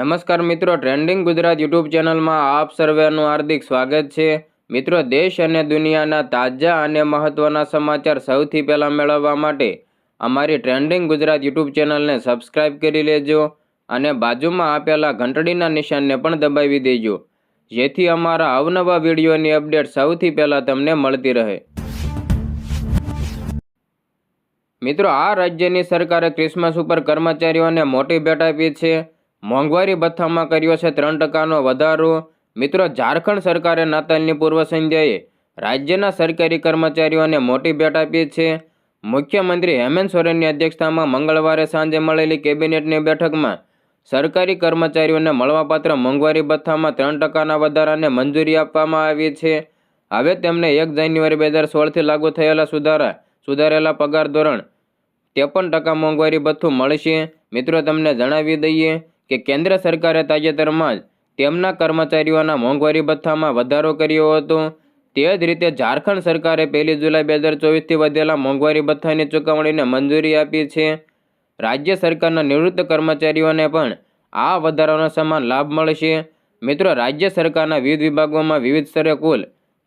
નમસ્કાર મિત્રો, trending Gujarat YouTube ચેનલમાં આપ સર્વેનું હાર્દિક સ્વાગત છે। મિત્રો, દેશ અને દુનિયાના તાજા અને મહત્વના સમાચાર સૌથી પહેલા મેળવવા માટે અમારી ટ્રેન્ડિંગ ગુજરાત યુટ્યુબ ચેનલને સબસ્ક્રાઇબ કરી લેજો અને બાજુમાં આપેલા ઘંટડીના નિશાનને પણ દબાવી દેજો, જેથી અમારા અવનવા વિડીયોની અપડેટ સૌથી પહેલા તમને મળતી રહે। મિત્રો, આ રાજ્યની સરકારે ક્રિસમસ ઉપર કર્મચારીઓને મોટી ભેટ આપી છે। મોંઘવારી ભથ્થામાં કર્યો છે 3% વધારો। મિત્રો, ઝારખંડ સરકારે નાતાલની પૂર્વ સંધ્યાએ રાજ્યના સરકારી કર્મચારીઓને મોટી ભેટ આપી છે। મુખ્યમંત્રી હેમંત સોરેનની અધ્યક્ષતામાં મંગળવારે સાંજે મળેલી કેબિનેટની બેઠકમાં સરકારી કર્મચારીઓને મળવાપાત્ર મોંઘવારી ભથ્થામાં 3%ના વધારાને મંજૂરી આપવામાં આવી છે। હવે તેમને 1 જાન્યુઆરી 2016થી લાગુ થયેલા સુધારેલા પગાર ધોરણ 53% મોંઘવારી ભથ્થું મળશે। મિત્રો, તમને જણાવી દઈએ કે કેન્દ્ર સરકારે તાજેતરમાં જ તેમના કર્મચારીઓના મોંઘવારી ભથ્થામાં વધારો કર્યો હતો। તે જ રીતે ઝારખંડ સરકારે 1 જુલાઈ 2024થી વધેલા મોંઘવારી ભથ્થાની ચૂકવણીને મંજૂરી આપી છે। રાજ્ય સરકારના નિવૃત્ત કર્મચારીઓને પણ આ વધારાનો સમાન લાભ મળશે। મિત્રો, રાજ્ય સરકારના વિવિધ વિભાગોમાં વિવિધ સ્તરે કુલ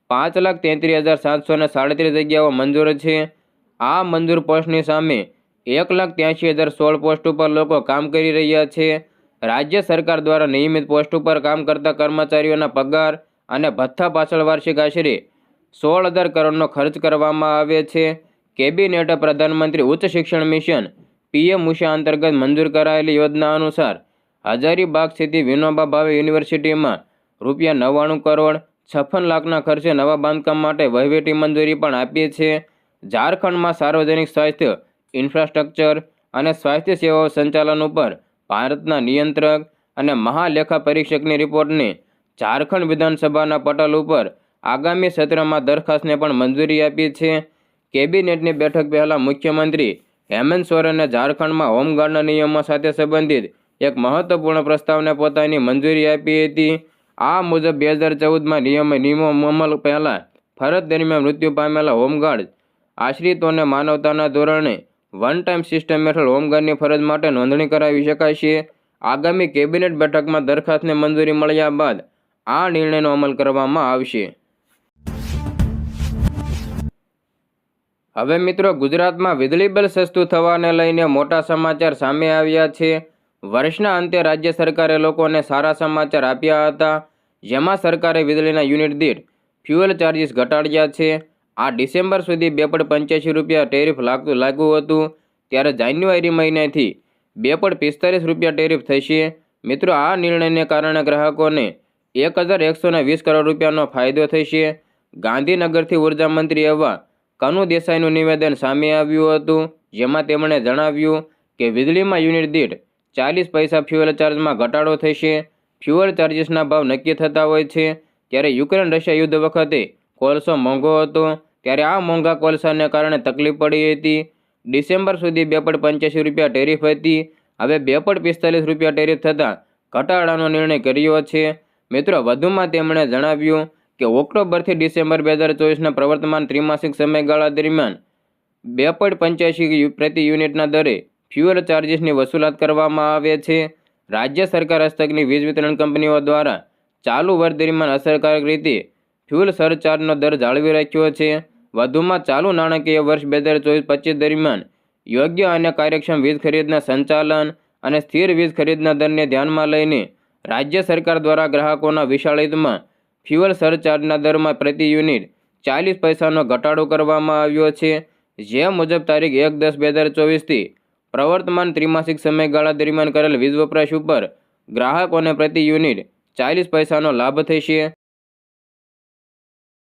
5,33,737 જગ્યાઓ મંજૂર છે। આ મંજૂર પોસ્ટની સામે 1,83,016 પોસ્ટ ઉપર લોકો કામ કરી રહ્યા છે। રાજ્ય સરકાર દ્વારા નિયમિત પોસ્ટ ઉપર કામ કરતા કર્મચારીઓના પગાર અને ભથ્થા પાછળ વાર્ષિક આશરે 16,000 કરોડનો ખર્ચ કરવામાં આવે છે। કેબિનેટે પ્રધાનમંત્રી ઉચ્ચ શિક્ષણ મિશન PM ઉષા અંતર્ગત મંજૂર કરાયેલી યોજના અનુસાર હજારીબાગ સ્થિત વિનોબા ભાવે યુનિવર્સિટીમાં ₹99 કરોડ 56 લાખના ખર્ચે નવા બાંધકામ માટે વહીવટી મંજૂરી પણ આપી છે। ઝારખંડમાં સાર્વજનિક સ્વાસ્થ્ય ઇન્ફ્રાસ્ટ્રક્ચર અને સ્વાસ્થ્ય સેવાઓ સંચાલન ઉપર ભારતના નિયંત્રક અને મહાલેખા પરીક્ષકની રિપોર્ટને ઝારખંડ વિધાનસભાના પટલ ઉપર આગામી સત્રમાં દરખાસ્તને પણ મંજૂરી આપી છે। કેબિનેટની બેઠક પહેલાં મુખ્યમંત્રી હેમંત સોરેને ઝારખંડમાં હોમગાર્ડના નિયમો સાથે સંબંધિત એક મહત્વપૂર્ણ પ્રસ્તાવને પોતાની મંજૂરી આપી હતી। આ મુજબ 2014માં નિયમો અમલ પહેલાં ફરજ દરમિયાન મૃત્યુ પામેલા હોમગાર્ડ આશ્રિતોને માનવતાના ધોરણે વન ટાઈમ સિસ્ટમ હેઠળ હોમગાર્ડની ફરજ માટે નોંધણી કરાવી શકાશે। આગામી કેબિનેટ બેઠકમાં દરખાસ્તને મંજૂરી મળ્યા બાદ આ નિર્ણયનો અમલ કરવામાં આવશે। હવે મિત્રો, ગુજરાતમાં વીજળી બિલ સસ્તું થવાને લઈને મોટા સમાચાર સામે આવ્યા છે। વર્ષના અંતે રાજ્ય સરકારે લોકોને સારા સમાચાર આપ્યા હતા, જેમાં સરકારે વીજળીના યુનિટ દીઠ ફ્યુઅલ ચાર્જિસ ઘટાડ્યા છે। આ ડિસેમ્બર સુધી ₹2.85 ટેરિફ લાગુ હતું, ત્યારે જાન્યુઆરી મહિનાથી ₹2.45 ટેરિફ થશે। મિત્રો, આ નિર્ણયને કારણે ગ્રાહકોને ₹1,120 કરોડનો ફાયદો થશે। ગાંધીનગરથી ઉર્જા મંત્રી એવા કનુ દેસાઈનું નિવેદન સામે આવ્યું હતું, જેમાં તેમણે જણાવ્યું કે વીજળીમાં યુનિટ દીઠ 40 પૈસા ફ્યુઅલ ચાર્જમાં ઘટાડો થશે। ફ્યુઅલ ચાર્જિસના ભાવ નક્કી થતા હોય છે, ત્યારે યુક્રેન રશિયા યુદ્ધ વખતે કોલસો મોંઘો હતો, ત્યારે આ મોંઘા કોલસાને કારણે તકલીફ પડી હતી। ડિસેમ્બર સુધી ₹2.85 ટેરિફ હતી, હવે ₹2.45 ટેરિફ થતાં ઘટાડાનો નિર્ણય કર્યો છે। મિત્રો, વધુમાં તેમણે જણાવ્યું કે ઓક્ટોબરથી ડિસેમ્બર 2024ના પ્રવર્તમાન ત્રિમાસિક સમયગાળા દરમિયાન 2.85 પ્રતિ યુનિટના દરે ફ્યુઅલ ચાર્જિસની વસૂલાત કરવામાં આવે છે। રાજ્ય સરકાર હસ્તકની વીજ વિતરણ કંપનીઓ દ્વારા ચાલુ વર્ષ દરમિયાન અસરકારક રીતે ફ્યુઅલ સરચાર્જનો દર જાળવી રાખ્યો છે। વધુમાં ચાલુ નાણાકીય વર્ષ 2024-25 દરમિયાન યોગ્ય અને કાર્યક્ષમ વીજ ખરીદના સંચાલન અને સ્થિર વીજ ખરીદના દરને ધ્યાનમાં લઈને રાજ્ય સરકાર દ્વારા ગ્રાહકોના વિશાળ હિતમાં ફ્યુઅલ સરચાર્જના દરમાં પ્રતિ યુનિટ 40 પૈસાનો ઘટાડો કરવામાં આવ્યો છે, જે મુજબ તારીખ 1/10/2024થી પ્રવર્તમાન ત્રિમાસિક સમયગાળા દરમિયાન કરેલ વીજ વપરાશ ઉપર ગ્રાહકોને પ્રતિ યુનિટ 40 પૈસાનો લાભ થશે।